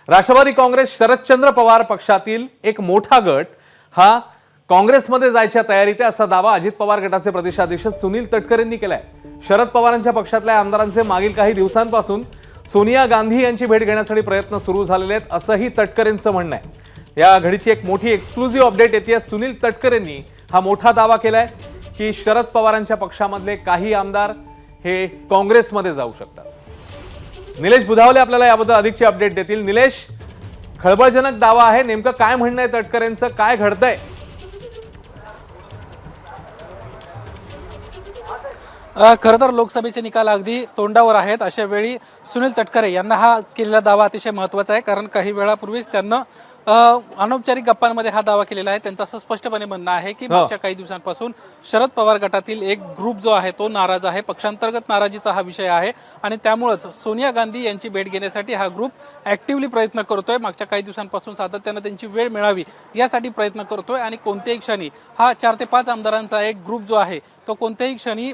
राष्ट्रवादी काँग्रेस शरदचंद्र पवार पक्षातील एक मोठा गट हा काँग्रेसमध्ये जायच्या तयारीत आहे असा दावा अजित पवार गटाचे प्रदेशाध्यक्ष सुनील तटकरेंनी केलाय। शरद पवारांच्या पक्षातल्या आमदारांचे मागील काही दिवसांपासून सोनिया गांधी यांची भेट घेण्यासाठी प्रयत्न सुरू झालेले आहेत असंही तटकरेंचं म्हणणं आहे। या घडीची एक मोठी एक्सक्लुझिव्ह अपडेट येते। सुनील तटकरेंनी हा मोठा दावा केलाय की शरद पवारांच्या पक्षामधले काही आमदार हे काँग्रेसमध्ये जाऊ शकतात। निलेश बुधावले आपल्याला याबद्दल अधिकची अपडेट देतील। निलेश, खळबळजनक दावा आहे, नेमकं काय म्हणणं आहे तटकरेंचं, काय घडतंय? खरं तर लोकसभेचे निकाल अगदी तोंडावर आहेत। अशा वेळी सुनील तटकरे यांना हा केलेला दावा अतिशय महत्त्वाचा आहे, कारण काही वेळापूर्वीच त्यांना अनौपचारिक गप्पांमध्ये हा दावा केलेला आहे। त्यांचं असं स्पष्टपणे म्हणणं आहे की मागच्या काही दिवसांपासून शरद पवार गटातील एक ग्रुप जो आहे तो नाराज आहे, पक्षांतर्गत नाराजीचा हा विषय आहे आणि त्यामुळेच सोनिया गांधी यांची भेट घेण्यासाठी हा ग्रुप ऍक्टिव्हली प्रयत्न करतोय। मागच्या काही दिवसांपासून सातत्याने त्यांची वेळ मिळावी यासाठी प्रयत्न करतोय आणि कोणत्याही क्षणी हा 4 ते 5 आमदारांचा एक ग्रुप जो आहे तो कोणत्याही क्षणी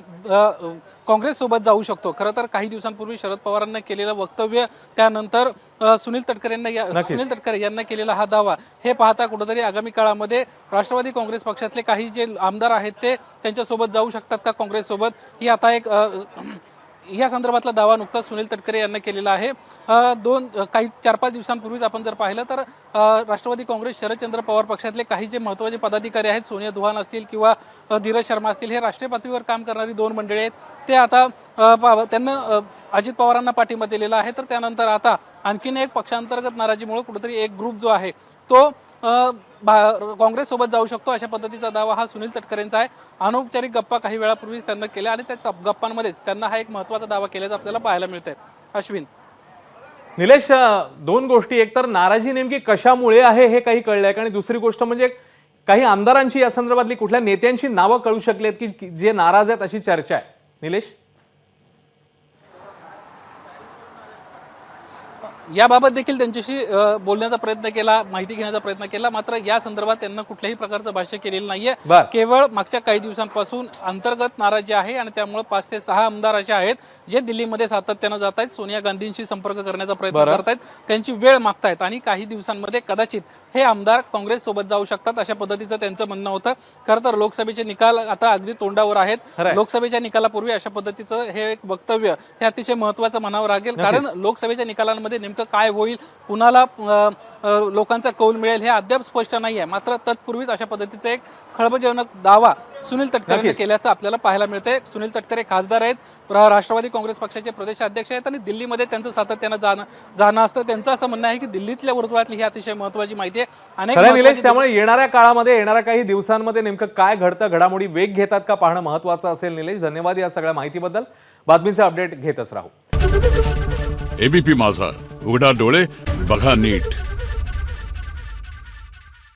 काँग्रेस सोबत जाऊ शकतो। खरं तर काही दिवसांपूर्वी शरद पवारांना केलेलं वक्तव्य, त्यानंतर सुनील तटकरे यांना केलेला हा दावा हे पाहता कुठेतरी आगामी काळामध्ये राष्ट्रवादी काँग्रेस पक्षातले काही जे आमदार आहेत ते त्यांच्यासोबत जाऊ शकतात का काँग्रेस सोबत, ही आता एक या संदर्भातला दावा नुकताच सुनील तटकरे यांनी केलेला आहे। काही 4-5 दिवसांपूर्वीच आपण जर पाहिलं तर राष्ट्रवादी काँग्रेस शरदचंद्र पवार पक्षातले काही जे महत्त्वाचे पदाधिकारी आहेत, सोनिया दुहान असतील किंवा धीरज शर्मा असतील, हे राष्ट्रीय पातळीवर काम करणारी 2 मंडळी आहेत, ते आता त्यांना अजित पवारांना पाठिंबा दिलेला आहे। तर त्यानंतर आता आणखीन एक पक्षांतर्गत नाराजीमुळे कुठेतरी एक ग्रुप जो आहे तो काँग्रेस सोबत जाऊ शकतो, अशा पद्धतीचा दावा हा सुनील तटकरेंचा आहे। अनौपचारिक गप्पा काही वेळापूर्वीच त्यांना केल्या आणि त्या गप्पांमध्येच त्यांना हा एक महत्त्वाचा दावा केल्याचं आपल्याला पाहायला मिळतंय। अश्विन, निलेश, 2 गोष्टी, एक तर नाराजी नेमकी कशामुळे आहे हे काही कळलंय का, आणि दुसरी गोष्ट म्हणजे काही आमदारांची या संदर्भातली कुठल्या नेत्यांची नावं कळू शकलेत की जे नाराज आहेत अशी चर्चा आहे। निलेश, याबाबत देखील त्यांच्याशी बोलण्याचा प्रयत्न केला, माहिती घेण्याचा प्रयत्न केला, मात्र या संदर्भात त्यांना कुठल्याही प्रकारचं भाष्य केलेलं नाहीये। केवळ मागच्या काही दिवसांपासून अंतर्गत नाराजी आहे आणि त्यामुळे 5 ते 6 आमदार असे आहेत जे दिल्लीमध्ये सातत्यानं जात आहेत, सोनिया गांधींशी संपर्क करण्याचा प्रयत्न करतायत, त्यांची वेळ मागतायत आणि काही दिवसांमध्ये कदाचित हे आमदार काँग्रेस सोबत जाऊ शकतात, अशा पद्धतीचं त्यांचं म्हणणं होतं। खरं तर लोकसभेचे निकाल आता अगदी तोंडावर आहेत। लोकसभेच्या निकालापूर्वी अशा पद्धतीचं हे एक वक्तव्य हे अतिशय महत्त्वाचं म्हणावं लागेल, कारण लोकसभेच्या निकालांमध्ये नेमकं काय होईल, कुणाला लोकांचा कौल मिळेल हे अद्याप स्पष्ट नाही आहे। मात्र तत्पूर्वीच अशा पद्धतीचा एक खळबळजनक दावा सुनील तटकरेंनी केल्याचं आपल्याला पाहायला मिळतंय। सुनील तटकरे खासदार आहेत, राष्ट्रवादी काँग्रेस पक्षाचे प्रदेशाध्यक्ष आहेत आणि दिल्लीमध्ये त्यांचं सातत्यानं जाणं असतं। त्यांचं असं म्हणणं आहे की दिल्लीतल्या वर्तुळातली ही अतिशय महत्त्वाची माहिती आहे। निलेश, त्यामुळे येणाऱ्या काळामध्ये, येणाऱ्या काही दिवसांमध्ये नेमकं काय घडतं, घडामोडी वेग घेतात का, पाहणं महत्त्वाचं असेल। निलेश, धन्यवाद या सगळ्या माहितीबद्दल। बातमीचे अपडेट घेतच राहू। एबीपी माझा, उघडा डोळे बघा नीट।